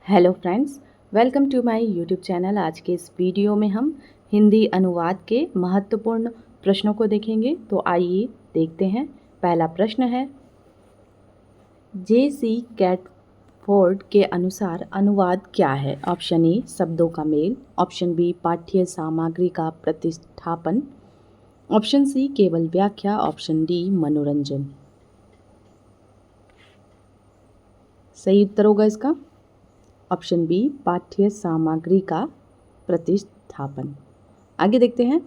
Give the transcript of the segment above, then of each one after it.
Hello friends, welcome to my YouTube channel. आज के इस वीडियो में हम हिंदी अनुवाद के महत्वपूर्ण प्रश्नों को देखेंगे। तो आइए देखते हैं। पहला प्रश्न है, जे.सी. कैटफोर्ड के अनुसार अनुवाद क्या है? ऑप्शन ए शब्दों का मेल, ऑप्शन बी पाठ्य सामग्री का प्रतिस्थापन, ऑप्शन सी केवल व्याख्या, ऑप्शन डी मनोरंजन। सही उत्तर होगा इसका ऑप्शन बी पाठ्य सामग्री का प्रतिस्थापन। आगे देखते हैं,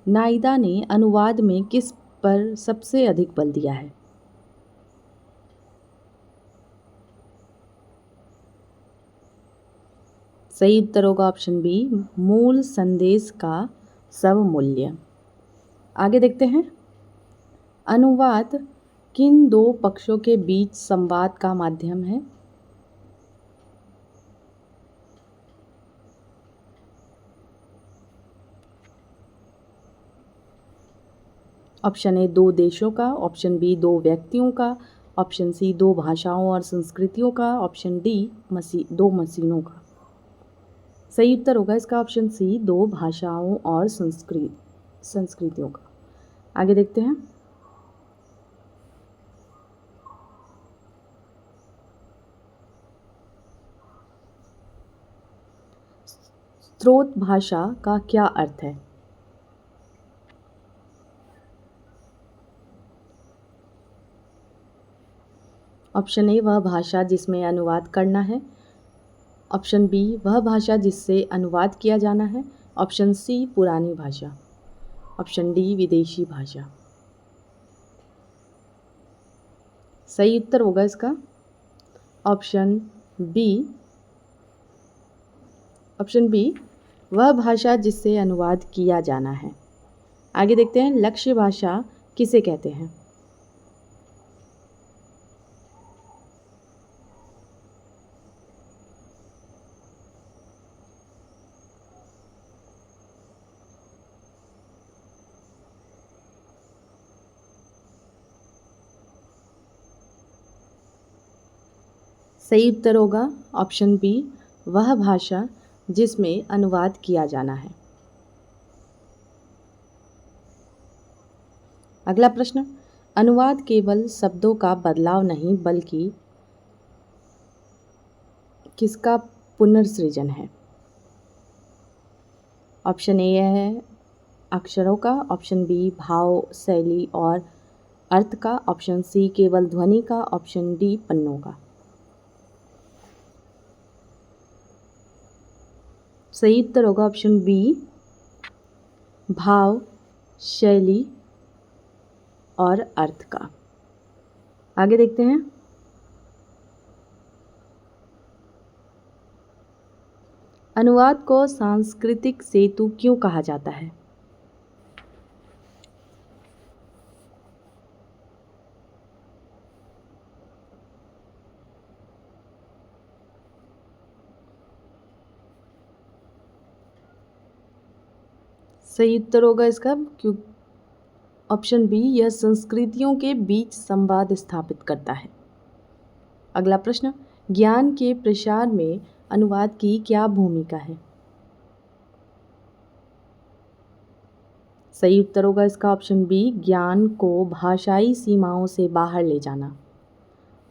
नाइदा ने अनुवाद में किस पर सबसे अधिक बल दिया है? सही उत्तर होगा ऑप्शन बी मूल संदेश का स्वमूल्य। आगे देखते हैं, अनुवाद किन दो पक्षों के बीच संवाद का माध्यम है? ऑप्शन ए दो देशों का, ऑप्शन बी दो व्यक्तियों का, ऑप्शन सी दो भाषाओं और संस्कृतियों का, ऑप्शन डी दो मशीनों का। सही उत्तर होगा इसका ऑप्शन सी दो भाषाओं और संस्कृतियों का। आगे देखते हैं, स्रोत भाषा का क्या अर्थ है? ऑप्शन ए वह भाषा जिसमें अनुवाद करना है, ऑप्शन बी वह भाषा जिससे अनुवाद किया जाना है, ऑप्शन सी पुरानी भाषा, ऑप्शन डी विदेशी भाषा। सही उत्तर होगा इसका ऑप्शन बी वह भाषा जिससे अनुवाद किया जाना है। आगे देखते हैं, लक्ष्य भाषा किसे कहते हैं? सही उत्तर होगा ऑप्शन बी वह भाषा जिसमें अनुवाद किया जाना है। अगला प्रश्न, अनुवाद केवल शब्दों का बदलाव नहीं बल्कि किसका पुनर्सृजन है? ऑप्शन ए है अक्षरों का, ऑप्शन बी भाव, शैली और अर्थ का, ऑप्शन सी केवल ध्वनि का, ऑप्शन डी पन्नों का। सही उत्तर होगा ऑप्शन बी भाव, शैली और अर्थ का। आगे देखते हैं, अनुवाद को सांस्कृतिक सेतु क्यों कहा जाता है? सही उत्तर होगा इसका क्यों ऑप्शन बी यह संस्कृतियों के बीच संवाद स्थापित करता है। अगला प्रश्न, ज्ञान के प्रसार में अनुवाद की क्या भूमिका है? सही उत्तर होगा इसका ऑप्शन बी ज्ञान को भाषाई सीमाओं से बाहर ले जाना।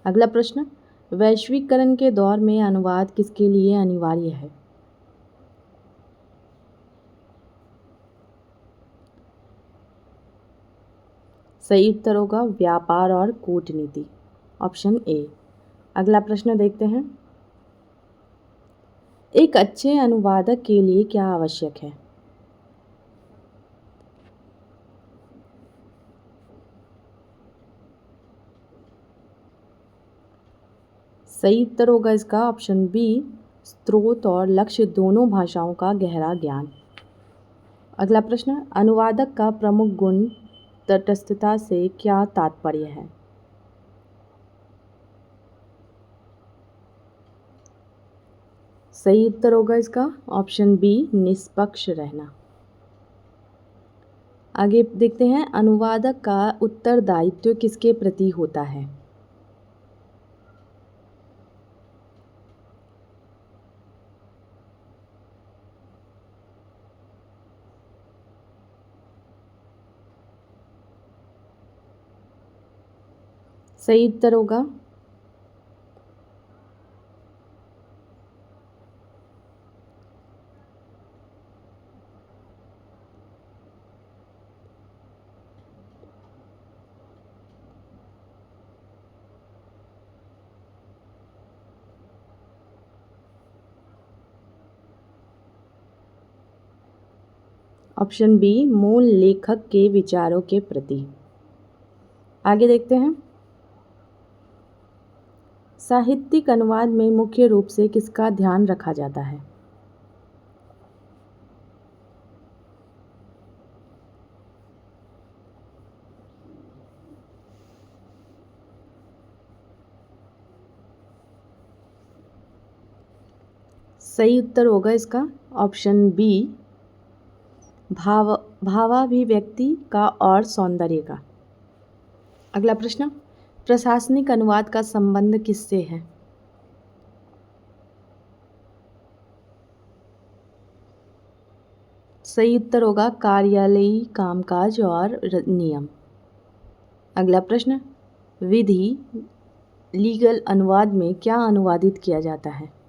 अगला प्रश्न, वैश्वीकरण के दौर में अनुवाद किसके लिए अनिवार्य है? सही उत्तर होगा व्यापार और कूटनीति, ऑप्शन ए। अगला प्रश्न देखते हैं, एक अच्छे अनुवादक के लिए क्या आवश्यक है? सही उत्तर होगा इसका ऑप्शन बी स्रोत और लक्ष्य दोनों भाषाओं का गहरा ज्ञान। अगला प्रश्न, अनुवादक का प्रमुख गुण तटस्थता से क्या तात्पर्य है? सही उत्तर होगा इसका ऑप्शन बी निष्पक्ष रहना। आगे देखते हैं, अनुवादक का उत्तरदायित्व किसके प्रति होता है? सही उत्तर होगा ऑप्शन बी, मूल लेखक के विचारों के प्रति। आगे देखते हैं। साहित्यिक अनुवाद में मुख्य रूप से किसका ध्यान रखा जाता है? सही उत्तर होगा इसका ऑप्शन बी, भावाभिव्यक्ति का और सौंदर्य का। अगला प्रश्न, प्रशासनिक अनुवाद का संबंध किससे है? सही उत्तर होगा कार्यालयी कामकाज और नियम। अगला प्रश्न, विधि लीगल अनुवाद में क्या अनुवादित किया जाता है?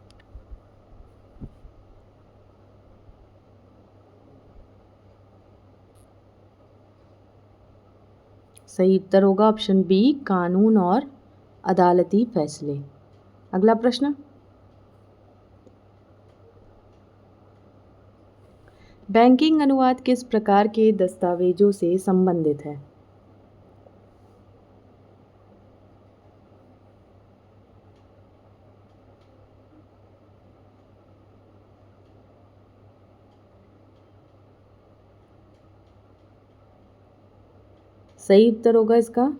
सही उत्तर होगा ऑप्शन बी, कानून और अदालती फैसले। अगला प्रश्न, बैंकिंग अनुवाद किस प्रकार के दस्तावेजों से संबंधित है? सही उत्तर होगा इसका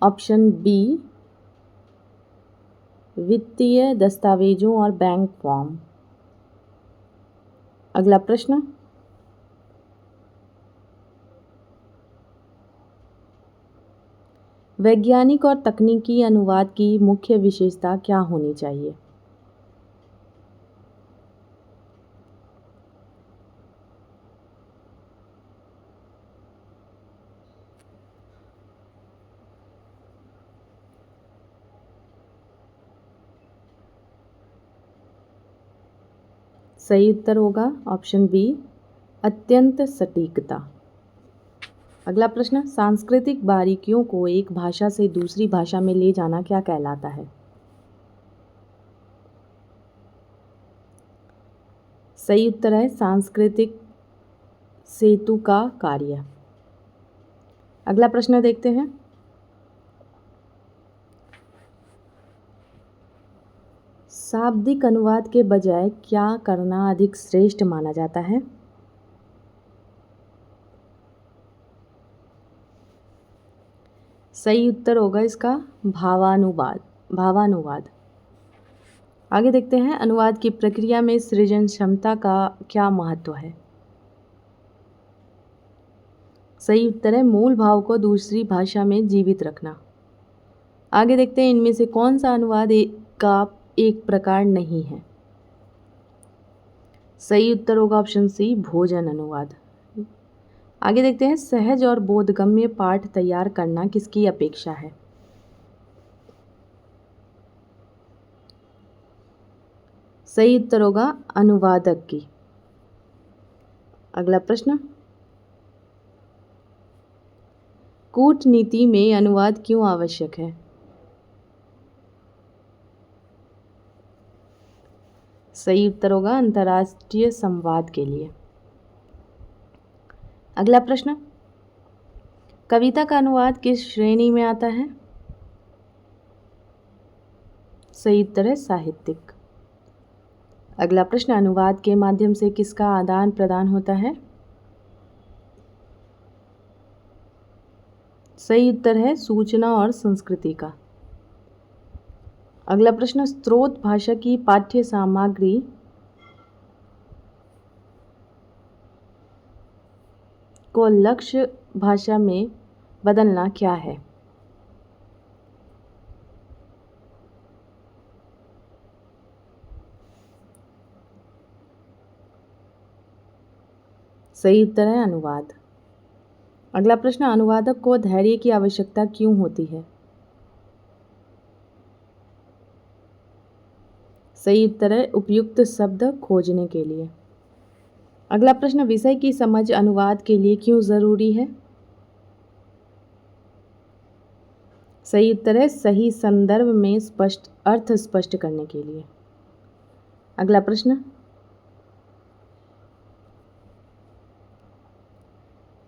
ऑप्शन बी, वित्तीय दस्तावेजों और बैंक फॉर्म। अगला प्रश्न, वैज्ञानिक और तकनीकी अनुवाद की मुख्य विशेषता क्या होनी चाहिए? सही उत्तर होगा ऑप्शन बी, अत्यंत सटीकता। अगला प्रश्न, सांस्कृतिक बारीकियों को एक भाषा से दूसरी भाषा में ले जाना क्या कहलाता है? सही उत्तर है सांस्कृतिक सेतु का कार्य। अगला प्रश्न देखते हैं। शाब्दिक अनुवाद के बजाय क्या करना अधिक श्रेष्ठ माना जाता है? सही उत्तर होगा इसका भावानुवाद। आगे देखते हैं, अनुवाद की प्रक्रिया में सृजन क्षमता का क्या महत्व है? सही उत्तर है मूल भाव को दूसरी भाषा में जीवित रखना। आगे देखते हैं, इनमें से कौन सा अनुवाद का एक प्रकार नहीं है? सही उत्तर होगा ऑप्शन सी, भोजन अनुवाद। आगे देखते हैं, सहज और बोधगम्य पाठ तैयार करना किसकी अपेक्षा है? सही उत्तर होगा अनुवादक की। अगला प्रश्न, कूटनीति में अनुवाद क्यों आवश्यक है? सही उत्तर होगा अंतर्राष्ट्रीय संवाद के लिए। अगला प्रश्न, कविता का अनुवाद किस श्रेणी में आता है? सही उत्तर है साहित्यिक। अगला प्रश्न, अनुवाद के माध्यम से किसका आदान प्रदान होता है? सही उत्तर है सूचना और संस्कृति का। अगला प्रश्न, स्रोत भाषा की पाठ्य सामग्री को लक्ष्य भाषा में बदलना क्या है? सही उत्तर है अनुवाद। अगला प्रश्न, अनुवादक को धैर्य की आवश्यकता क्यों होती है? सही उत्तर है उपयुक्त शब्द खोजने के लिए। अगला प्रश्न, विषय की समझ अनुवाद के लिए क्यों ज़रूरी है? सही उत्तर है सही संदर्भ में स्पष्ट अर्थ स्पष्ट करने के लिए। अगला प्रश्न,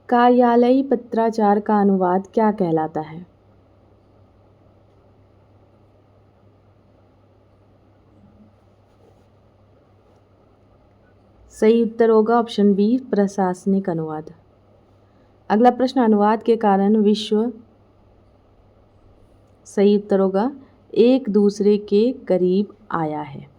कार्यालयी पत्राचार का अनुवाद क्या कहलाता है? सही उत्तर होगा ऑप्शन बी प्रशासनिक अनुवाद। अगला प्रश्न, अनुवाद के कारण विश्व, सही उत्तर होगा एक दूसरे के करीब आया है।